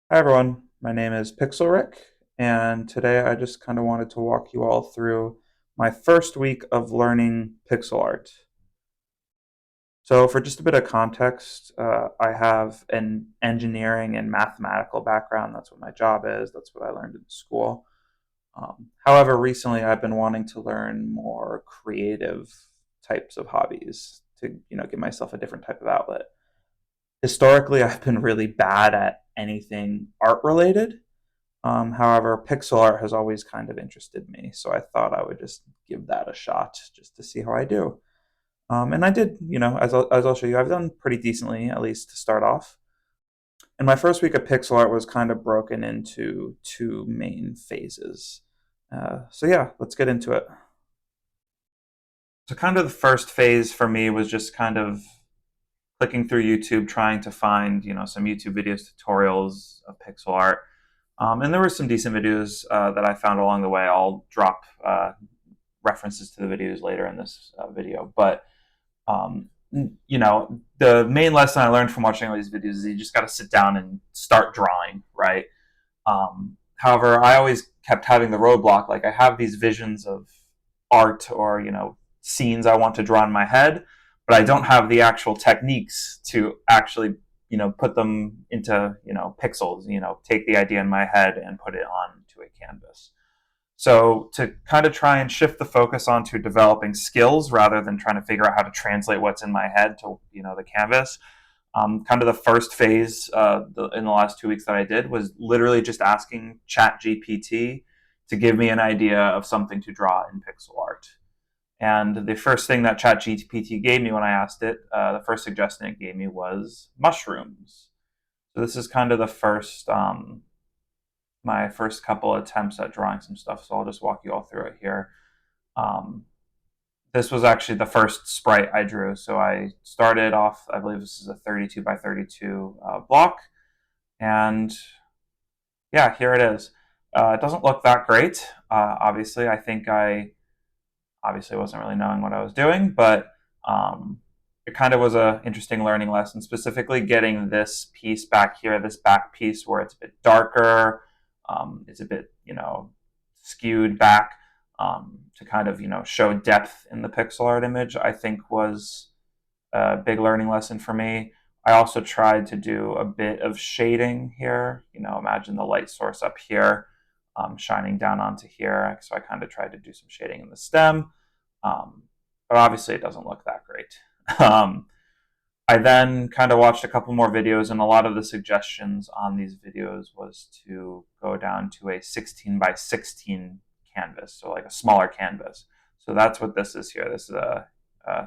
Hi everyone, my name is Pixel Rick, and today I just kind of wanted to walk you all through my first week of learning pixel art. So, for just a bit of context, I have an engineering and mathematical background. That's what my job is, that's what I learned in school. However, recently I've been wanting to learn more creative types of hobbies to, give myself a different type of outlet. Historically, I've been really bad at anything art related. However, pixel art has always kind of interested me, so I thought I would just give that a shot just to see how I do. And I did, as I'll show you, I've done pretty decently, at least to start off. And my first week of pixel art was kind of broken into two main phases. So yeah, let's get into it. So kind of the first phase for me was just kind of clicking through YouTube, trying to find, some YouTube videos, tutorials of pixel art. And there were some decent videos that I found along the way. I'll drop references to the videos later in this video. But, um, the main lesson I learned from watching all these videos is you just got to sit down and start drawing, right? However, I always kept having the roadblock. Like I have these visions of art or, scenes I want to draw in my head, but I don't have the actual techniques to actually put them into pixels, take the idea in my head and put it onto a canvas. So to kind of try and shift the focus onto developing skills rather than trying to figure out how to translate what's in my head to the canvas. Kind of the first phase in the last 2 weeks that I did was literally just asking Chat GPT to give me an idea of something to draw in pixel art. And the first thing that ChatGPT gave me when I asked it, the first suggestion it gave me was mushrooms. So this is kind of the first, my first couple attempts at drawing some stuff. So I'll just walk you all through it here. Um, this was actually the first sprite I drew. So I started off, I believe this is a 32 by 32 block. And yeah, here it is. It doesn't look that great. Obviously, I think I obviously wasn't really knowing what I was doing, but it kind of was an interesting learning lesson, specifically getting this piece back here, this back piece where it's a bit darker, it's a bit, skewed back to kind of, show depth in the pixel art image, I think was a big learning lesson for me. I also tried to do a bit of shading here, imagine the light source up here shining down onto here. So I kind of tried to do some shading in the stem. But obviously it doesn't look that great. I then kind of watched a couple more videos, and a lot of the suggestions on these videos was to go down to a 16 by 16 canvas, so like a smaller canvas. So that's what this is here. This is a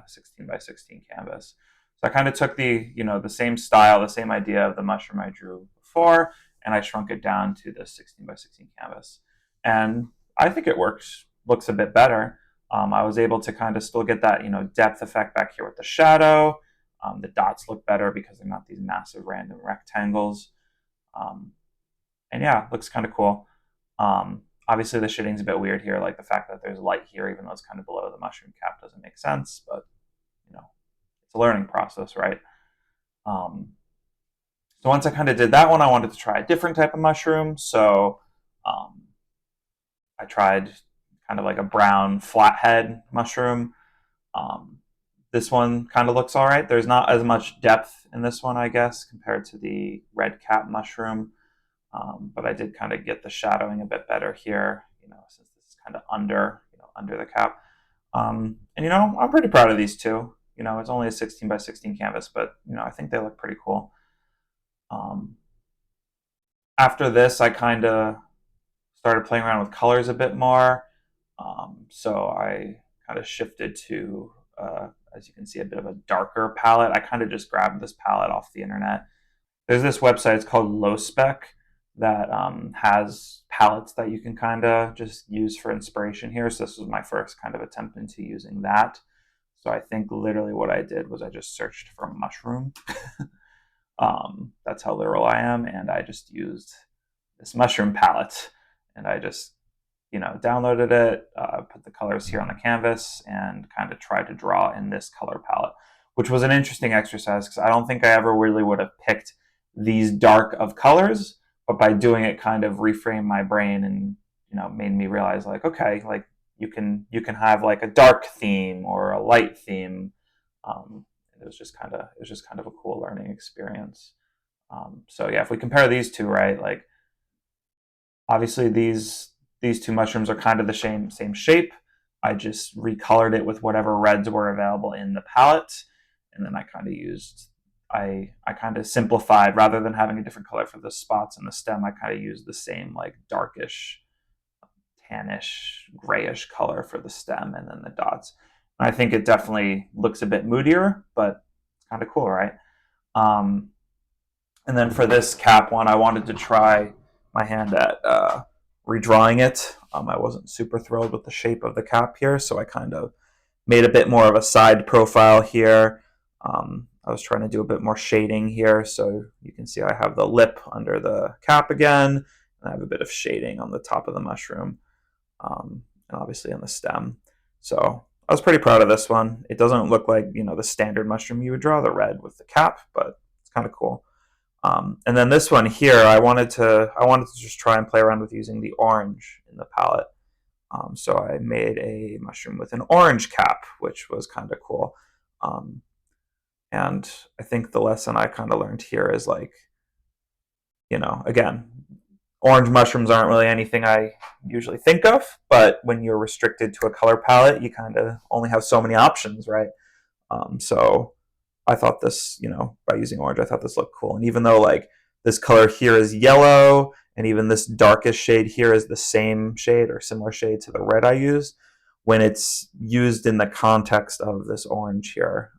16 by 16 canvas. So I kind of took the same style, the same idea of the mushroom I drew before, and I shrunk it down to the 16 by 16 canvas. And I think it works, looks a bit better. I was able to kind of still get that, depth effect back here with the shadow. The dots look better because they're not these massive random rectangles. Um, and yeah, looks kind of cool. Obviously, the shading's a bit weird here, like the fact that there's light here, even though it's kind of below the mushroom cap, doesn't make sense. But it's a learning process, right? Um, so once I kind of did that one, I wanted to try a different type of mushroom. So um, I tried kind of like a brown flathead mushroom. Um, this one kind of looks all right. There's not as much depth in this one, I guess, compared to the red cap mushroom. But I did kind of get the shadowing a bit better here, since this is kind of under the cap. And I'm pretty proud of these two. It's only a 16 by 16 canvas, but I think they look pretty cool. Um, After this, I kind of started playing around with colors a bit more. So I kind of shifted to, as you can see, a bit of a darker palette. I kind of just grabbed this palette off the internet. There's this website, it's called Low Spec, that has palettes that you can kind of just use for inspiration here. So this was my first kind of attempt into using that. So I think literally what I did was I just searched for mushroom. That's how literal I am. And I just used this mushroom palette and I just downloaded it, put the colors here on the canvas, and kind of tried to draw in this color palette, which was an interesting exercise because I don't think I ever really would have picked these dark of colors, but by doing it, kind of reframed my brain and made me realize like, okay, like you can have like a dark theme or a light theme. Um, it was just kind of a cool learning experience. So yeah, if we compare these two, right, like obviously these two mushrooms are kind of the same shape. I just recolored it with whatever reds were available in the palette, and then I kind of simplified rather than having a different color for the spots in the stem. I kind of used the same like darkish, tannish, grayish color for the stem and then the dots. And I think it definitely looks a bit moodier, but it's kind of cool, right? Um, and then for this cap one, I wanted to try my hand at redrawing it. I wasn't super thrilled with the shape of the cap here, so I kind of made a bit more of a side profile here. I was trying to do a bit more shading here, so you can see I have the lip under the cap again, and I have a bit of shading on the top of the mushroom, and obviously on the stem. So I was pretty proud of this one. It doesn't look like the standard mushroom you would draw, the red with the cap, but it's kind of cool. And then this one here, I wanted to just try and play around with using the orange in the palette. So I made a mushroom with an orange cap, which was kind of cool. Um, and I think the lesson I kind of learned here is like, again, orange mushrooms aren't really anything I usually think of, but when you're restricted to a color palette, you kind of only have so many options, right? So I thought this, by using orange, I thought this looked cool. And even though like this color here is yellow, and even this darkest shade here is the same shade or similar shade to the red I used, when it's used in the context of this orange here,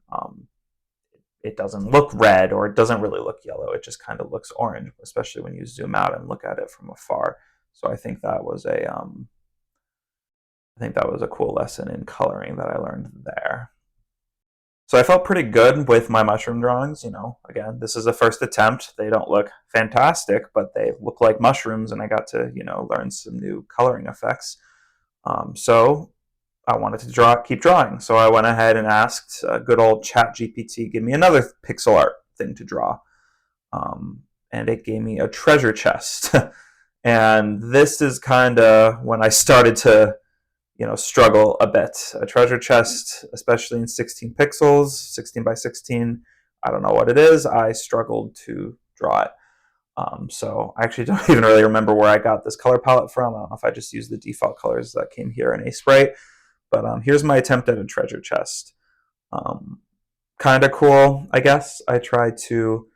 it doesn't look red or it doesn't really look yellow. It just kind of looks orange, especially when you zoom out and look at it from afar. So I think that was a cool lesson in coloring that I learned there. So I felt pretty good with my mushroom drawings. Again, this is a first attempt. They don't look fantastic, but they look like mushrooms, and I got to, learn some new coloring effects. So I wanted to keep drawing. So I went ahead and asked good old ChatGPT, give me another pixel art thing to draw. And it gave me a treasure chest. And this is kind of when I started to struggle a bit. A treasure chest, especially in 16 pixels, 16 by 16, I don't know what it is. I struggled to draw it. So I actually don't even really remember where I got this color palette from. I don't know if I just used the default colors that came here in Sprite. But here's my attempt at a treasure chest. Kind of cool, I guess. I tried to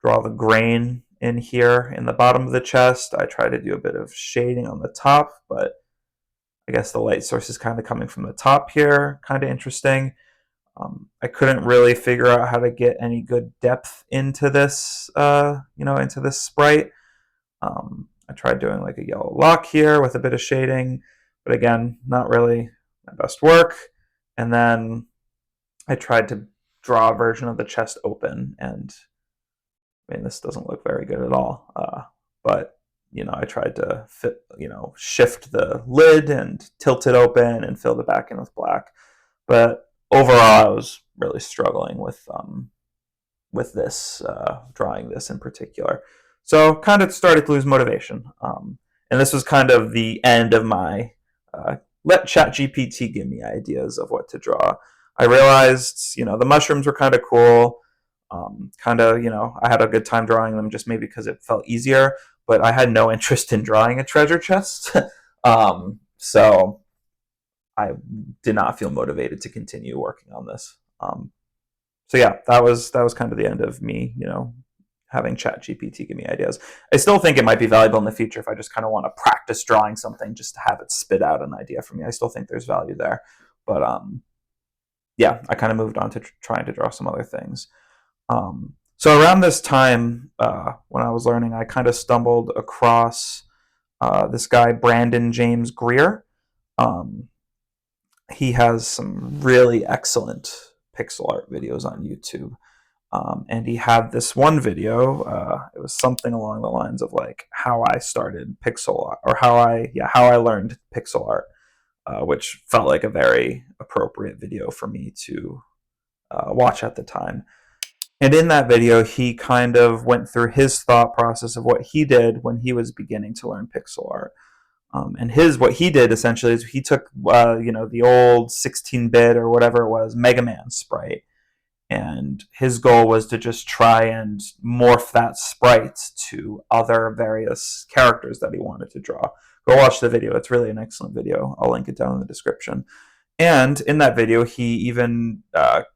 draw the grain in here in the bottom of the chest. I tried to do a bit of shading on the top, but I guess the light source is kind of coming from the top here. Kind of interesting. I couldn't really figure out how to get any good depth into this, into this sprite. I tried doing like a yellow lock here with a bit of shading, but again, not really my best work. And then I tried to draw a version of the chest open, and I mean, this doesn't look very good at all. But I tried to shift the lid and tilt it open and fill the back in with black. But overall, I was really struggling with this, drawing this in particular. So kind of started to lose motivation. And this was kind of the end of my let ChatGPT give me ideas of what to draw. I realized, the mushrooms were kind of cool. I had a good time drawing them just maybe because it felt easier, but I had no interest in drawing a treasure chest. So I did not feel motivated to continue working on this. So yeah, that was kind of the end of me, having ChatGPT give me ideas. I still think it might be valuable in the future if I just kind of want to practice drawing something just to have it spit out an idea for me. I still think there's value there, but yeah, I kind of moved on to trying to draw some other things. So around this time, when I was learning, I kind of stumbled across this guy, Brandon James Greer. He has some really excellent pixel art videos on YouTube. And he had this one video. It was something along the lines of like how I started pixel art, or how I learned pixel art, which felt like a very appropriate video for me to watch at the time. And in that video, he kind of went through his thought process of what he did when he was beginning to learn pixel art. And what he did essentially is he took the old 16-bit or whatever it was Mega Man sprite, and his goal was to just try and morph that sprite to other various characters that he wanted to draw. Go watch the video; it's really an excellent video. I'll link it down in the description. And in that video, he even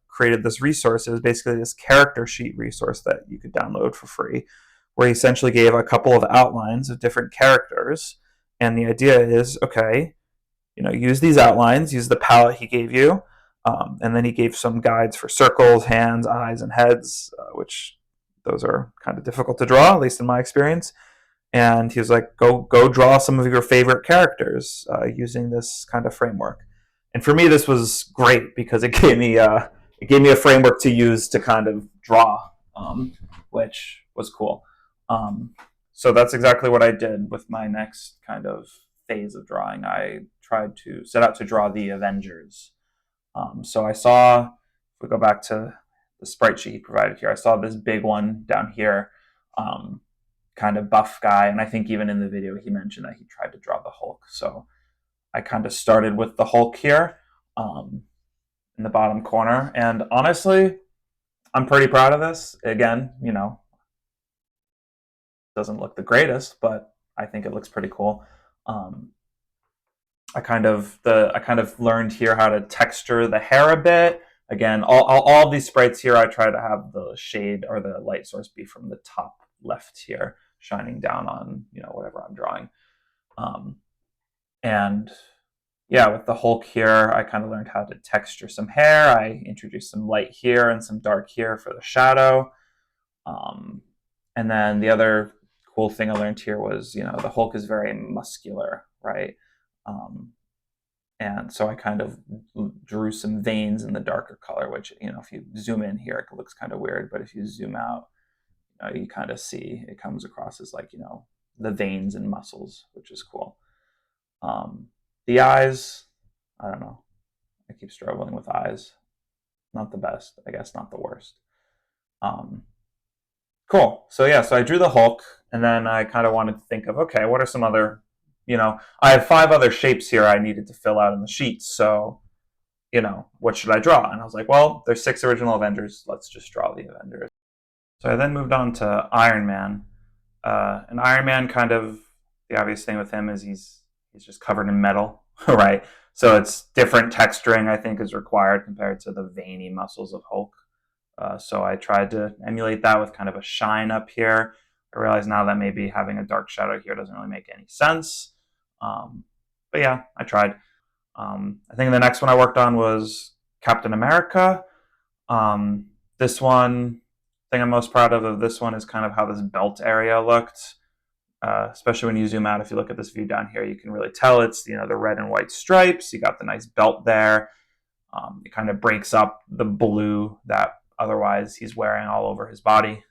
created this resource. It was basically this character sheet resource that you could download for free, where he essentially gave a couple of outlines of different characters. And the idea is, okay, use these outlines, use the palette he gave you, and then he gave some guides for circles, hands, eyes, and heads, which those are kind of difficult to draw, at least in my experience. And he was like, go draw some of your favorite characters using this kind of framework. And for me, this was great because it gave me a framework to use to kind of draw, which was cool. So that's exactly what I did with my next kind of phase of drawing. I tried to set out to draw the Avengers. So I saw, if we go back to the sprite sheet he provided here, I saw this big one down here, kind of buff guy. And I think even in the video he mentioned that he tried to draw the Hulk. So I kind of started with the Hulk here in the bottom corner. And honestly, I'm pretty proud of this. Again, doesn't look the greatest, but I think it looks pretty cool. I kind of learned here how to texture the hair a bit. Again, all of these sprites here, I try to have the shade or the light source be from the top left here, shining down on whatever I'm drawing. And yeah, with the Hulk here, I kind of learned how to texture some hair. I introduced some light here and some dark here for the shadow. And then the other cool thing I learned here was, the Hulk is very muscular, right? And so I kind of drew some veins in the darker color, which, if you zoom in here, it looks kind of weird. But if you zoom out, you kind of see it comes across as like, the veins and muscles, which is cool. The eyes, I don't know. I keep struggling with eyes. Not the best, I guess, not the worst. Cool. So yeah, so I drew the Hulk, and then I kind of wanted to think of, okay, what are some other, I have 5 other shapes here I needed to fill out in the sheet. So, what should I draw? And I was like, well, there's 6 original Avengers. Let's just draw the Avengers. So I then moved on to Iron Man. And Iron Man, kind of the obvious thing with him is he's just covered in metal, right? So it's different texturing, I think, is required compared to the veiny muscles of Hulk. So I tried to emulate that with kind of a shine up here. I realize now that maybe having a dark shadow here doesn't really make any sense. But yeah, I tried. I think the next one I worked on was Captain America. This one, thing I'm most proud of this one is kind of how this belt area looked. Especially when you zoom out, if you look at this view down here, you can really tell it's the red and white stripes. You got the nice belt there. It kind of breaks up the blue that otherwise he's wearing all over his body.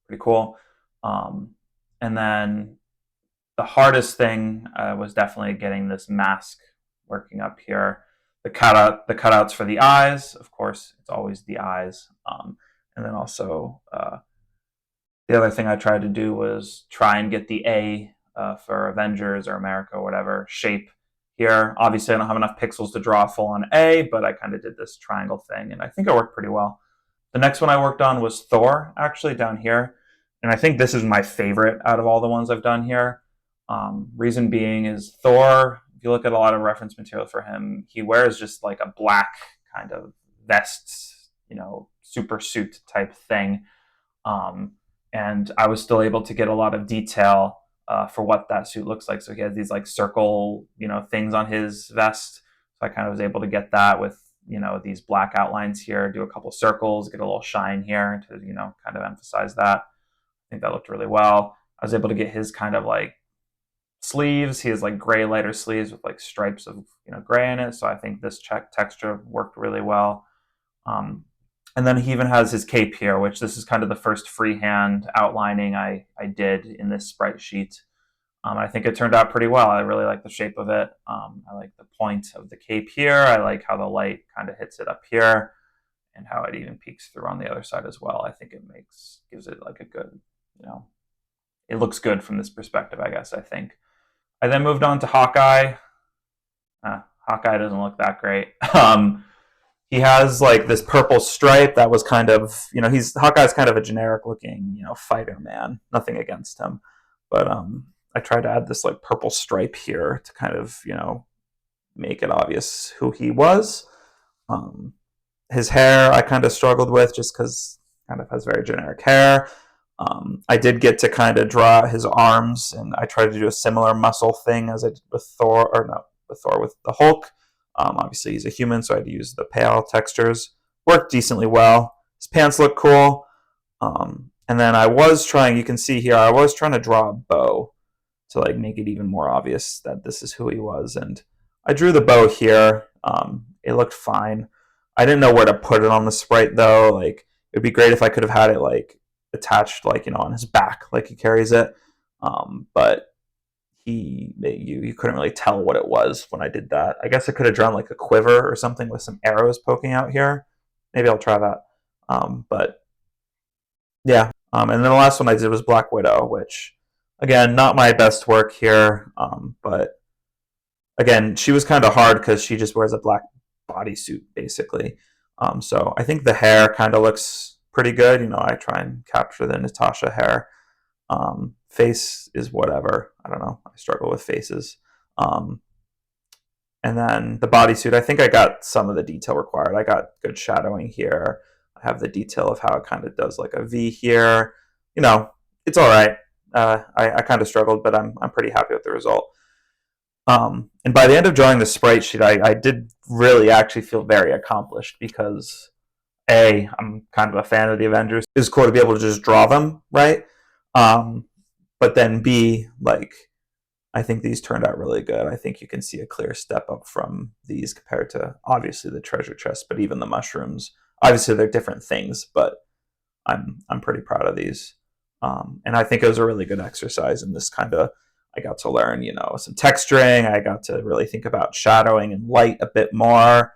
Pretty cool. And then the hardest thing was definitely getting this mask working up here. The cutouts for the eyes, of course, it's always the eyes. And then also the other thing I tried to do was try and get the A for Avengers or America or whatever shape here. Obviously, I don't have enough pixels to draw a full-on A, but I kind of did this triangle thing, and I think it worked pretty well. The next one I worked on was Thor, actually, down here. And I think this is my favorite out of all the ones I've done here. Reason being is Thor, if you look at a lot of reference material for him, he wears just like a black kind of vest, super suit type thing. And I was still able to get a lot of detail for what that suit looks like. So he has these like circle, things on his vest. So I kind of was able to get that with, these black outlines here, do a couple circles, get a little shine here to, kind of emphasize that. I think that looked really well. I was able to get his kind of like sleeves. He has like gray lighter sleeves with like stripes of, gray in it. So I think this texture worked really well. And then he even has his cape here, which this is kind of the first freehand outlining I did in this sprite sheet. I think it turned out pretty well. I really like the shape of it. I like the point of the cape here. I like how the light kind of hits it up here. and how it even peeks through on the other side as well. I think it gives it like a good, you know, it looks good from this perspective, I guess. I think. I then moved on to Hawkeye. Hawkeye doesn't look that great. He has like this purple stripe that was kind of, he's Hawkeye's kind of a generic looking, fighter man. Nothing against him, but I tried to add this like purple stripe here to kind of, make it obvious who he was. Um, his hair I kind of struggled with just because kind of has very generic hair. I did get to kind of draw his arms, and I tried to do a similar muscle thing as I did with Thor, or not with Thor, with the Hulk. Obviously, he's a human, so I had to use the pale textures. Worked decently well. His pants look cool. And then I was trying, you can see here, I was trying to draw a bow to like make it even more obvious that this is who he was. And I drew the bow here. It looked fine. I didn't know where to put it on the sprite though. Like it'd be great if I could have had it like attached, like on his back, like he carries it. But you couldn't really tell what it was when I did that. I guess I could have drawn like a quiver or something with some arrows poking out here. Maybe I'll try that. But yeah. And then the last one I did was Black Widow, which again, not my best work here. But again, she was kind of hard because she just wears a black bodysuit basically. So I think the hair kind of looks pretty good. I try and capture the Natasha hair. Face is whatever. I don't know. I struggle with faces. Um, and then the bodysuit, I think I got some of the detail required. I got good shadowing here. I have the detail of how it kind of does like a V here. It's all right. I kind of struggled, but I'm pretty happy with the result. And by the end of drawing the sprite sheet, I did really actually feel very accomplished because I'm kind of a fan of the Avengers. It's cool to be able to just draw them, right? Um, but then B, like, I think these turned out really good. I think you can see a clear step up from these compared to obviously the treasure chest, but even the mushrooms. Obviously, they're different things, but I'm pretty proud of these. And I think it was a really good exercise in this kind of. I got to learn, some texturing. I got to really think about shadowing and light a bit more.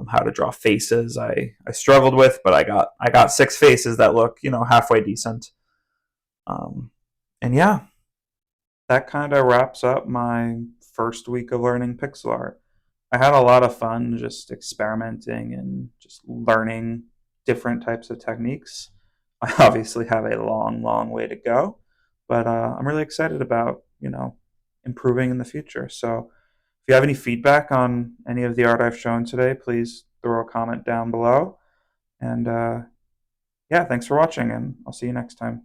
How to draw faces. I struggled with, but I got 6 faces that look halfway decent. And yeah, that kind of wraps up my first week of learning pixel art. I had a lot of fun just experimenting and just learning different types of techniques. I obviously have a long, long way to go, but I'm really excited about, improving in the future. So if you have any feedback on any of the art I've shown today, please throw a comment down below. And yeah, thanks for watching, and I'll see you next time.